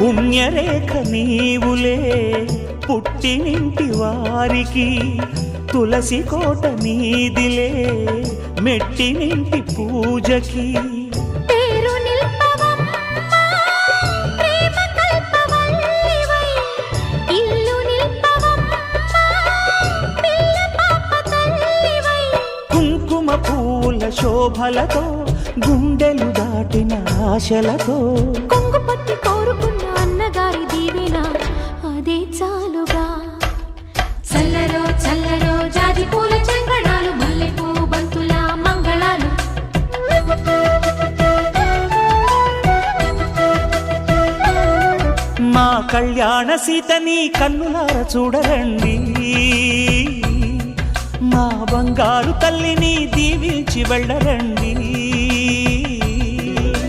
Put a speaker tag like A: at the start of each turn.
A: పుణ్యరేఖ నీవులే పుట్టినింటి వారికి, తులసి కోట నీదిలే మెట్టినింటి పూజకి. కుంకుమ పూల శోభలతో గుండెలు దాటిన ఆశలతో
B: కొంగు పట్టి కోరుకున్న అన్నగారి దీవెన అదే చాలుగా. చల్లరో చల్లరో జాజి పూల చంగడాలు, మల్లెపూ బంతుల మంగళాలు.
A: మా కళ్యాణ సీతని కన్నులార చూడరండి, మా బంగారు తల్లిని దీవించి వెళ్ళరండి.